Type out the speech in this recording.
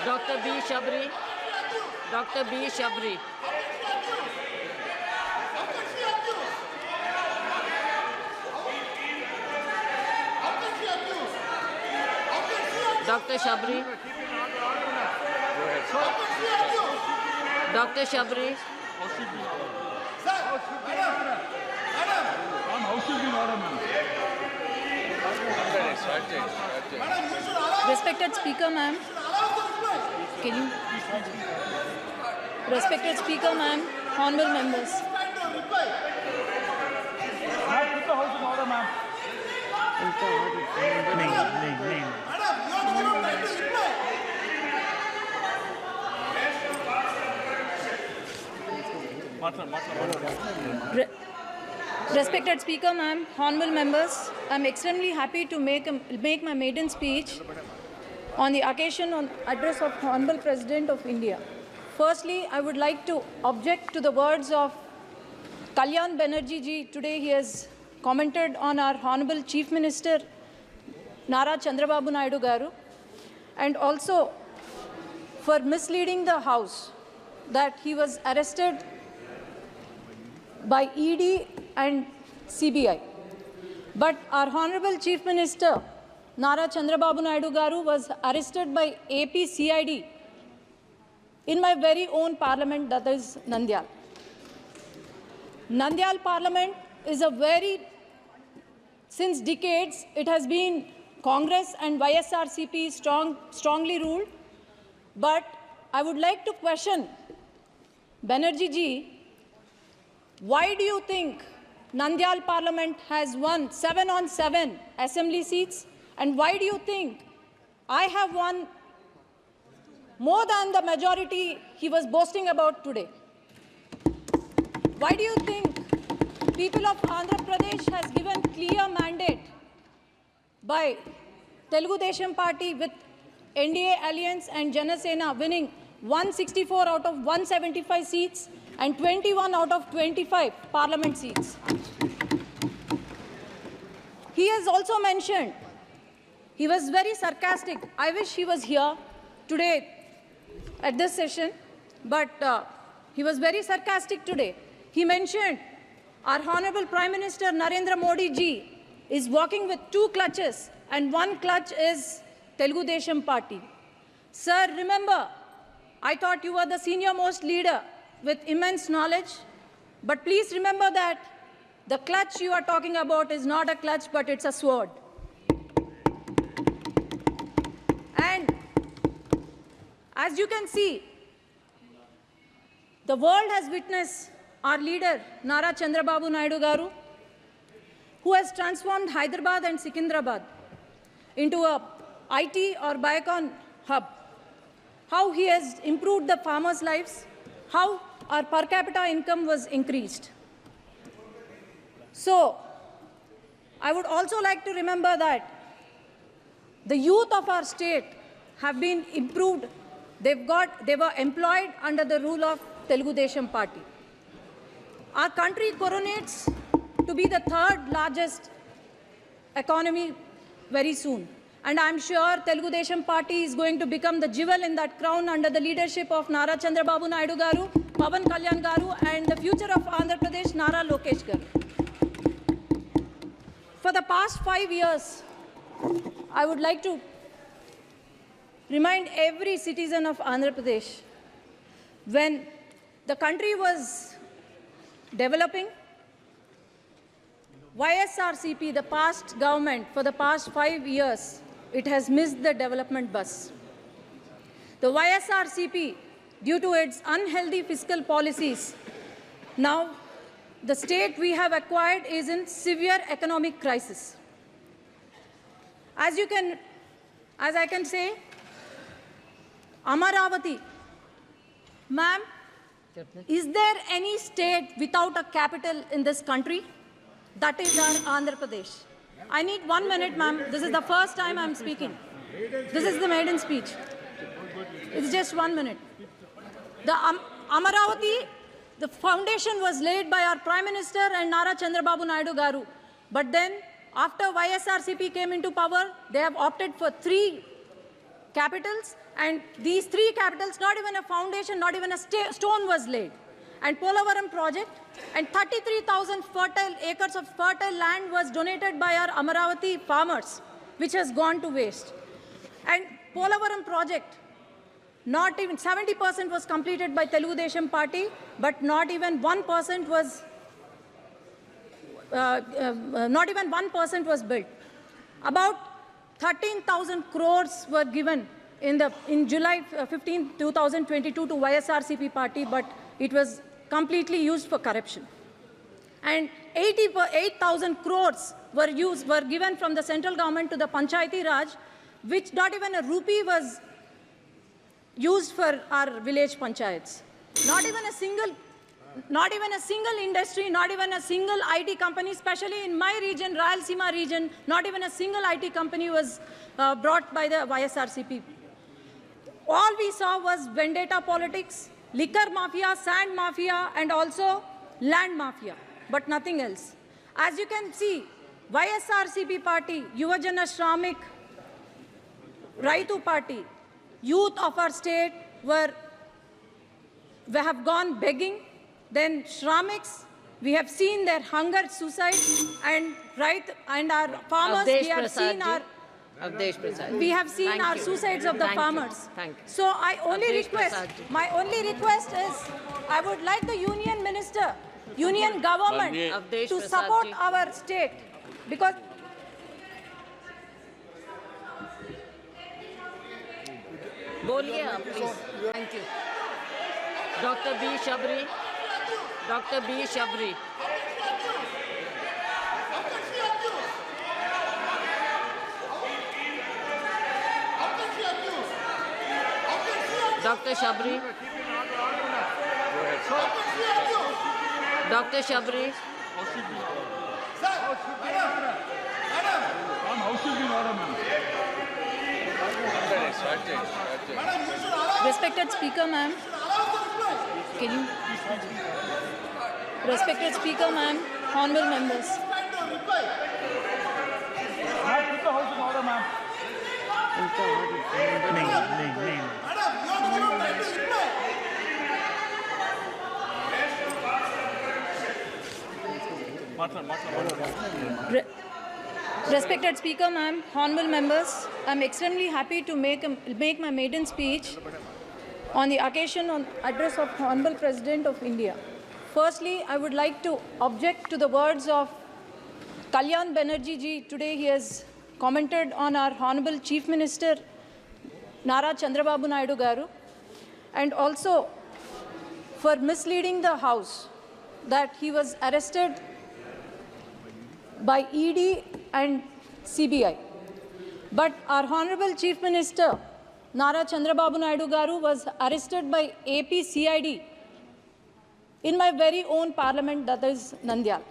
Dr. B. Shabri. Dr. B. Shabri. Dr. Shabri. Dr. Shabri. Respected Speaker, ma'am. Can you? Respected Speaker, ma'am. Honorable members. Respected Speaker, ma'am, honorable members, I'm extremely happy to make my maiden speech on the occasion on address of Honorable President of India. Firstly, I would like to object to the words of Kalyan Banerjee ji. Today he has commented on our Honorable Chief Minister Nara Chandrababu Naidu Garu, and also for misleading the House that he was arrested by ED and CBI. But our Honorable Chief Minister Nara Chandrababu Naidu Garu was arrested by AP CID in my very own parliament, that is Nandyal. Nandyal parliament is since decades, it has been Congress and YSRCP strongly ruled. But I would like to question Banerjee ji, why do you think Nandyal parliament has won 7 on 7 assembly seats? And why do you think I have won more than the majority he was boasting about today? Why do you think people of Andhra Pradesh has given clear mandate by Telugu Desam Party with NDA Alliance and Janasena winning 164 out of 175 seats and 21 out of 25 parliament seats? He has also mentioned, he was very sarcastic. I wish he was here today at this session, but he was very sarcastic today. He mentioned our Honorable Prime Minister Narendra Modi ji is walking with 2 clutches, and 1 clutch is Telugu Desam Party. Sir, remember, I thought you were the senior most leader with immense knowledge, but please remember that the clutch you are talking about is not a clutch, but it's a sword. And as you can see, the world has witnessed our leader, Nara Chandrababu Naidu Garu, who has transformed Hyderabad and Secunderabad into a IT or Biocon hub. How he has improved the farmers' lives, how our per capita income was increased. So, I would also like to remember that the youth of our state have been improved. They were employed under the rule of Telugu Desam Party. Our country coronates to be the 3rd largest economy very soon. And I'm sure Telugu Desam Party is going to become the jewel in that crown under the leadership of Nara Chandrababu Naidu Garu, Pawan Kalyan Garu, and the future of Andhra Pradesh, Nara Lokesh Garu. For the past 5 years, I would like to remind every citizen of Andhra Pradesh, when the country was developing, YSRCP, the past government, for the past 5 years, it has missed the development bus. The YSRCP, due to its unhealthy fiscal policies, now the state we have acquired is in severe economic crisis. As I can say, Amaravati, ma'am, is there any state without a capital in this country? That is our Andhra Pradesh. I need 1 minute, ma'am. This is the first time I'm speaking. This is the maiden speech. It's just 1 minute. The Amaravati, the foundation was laid by our Prime Minister and Nara Chandrababu Naidu Garu. But then, after YSRCP came into power, they have opted for 3 capitals, and these 3 capitals, not even a foundation, not even a stone was laid. And Polavaram project, and 33,000 acres of fertile land was donated by our Amaravati farmers, which has gone to waste. And Polavaram project, not even 70% was completed by Telugu Desam Party, but not even 1% was built. About 13,000 crores were given in July 15, 2022 to YSRCP party, but it was completely used for corruption. And 8,000 crores were given from the central government to the Panchayati Raj, which not even a rupee was used for our village panchayats. Not even a single industry, not even a single IT company, especially in my region, Rayalaseema region, not even a single IT company was brought by the YSRCP. All we saw was vendetta politics, liquor mafia, sand mafia, and also land mafia, but nothing else. As you can see, YSRCP party, Yuvajana Shramik, Raitu party, youth of our state have gone begging. Then Shramiks, we have seen their hunger, suicide, and our farmers, we have seen our suicides of the farmers. Thank you. So my only request is, I would like the union minister, union government to support our state, because बोलिए आप, please. Thank you. Dr. B. Shabri. Dr. B. Shabri. Dr. Shabri. Dr. Shabri. Respected Speaker, ma'am. Can you? Respected Speaker, ma'am, honorable members. Respected Speaker, ma'am, honorable members, I'm extremely happy to make my maiden speech on the occasion on address of Honorable President of India. Firstly, I would like to object to the words of Kalyan Banerjee ji. Today he has commented on our Honorable Chief Minister Nara Chandrababu Naidu Garu, and also for misleading the House that he was arrested by ED and CBI. But our Honorable Chief Minister Nara Chandrababu Naidu Garu was arrested by AP CID in my very own parliament, that is Nandyal.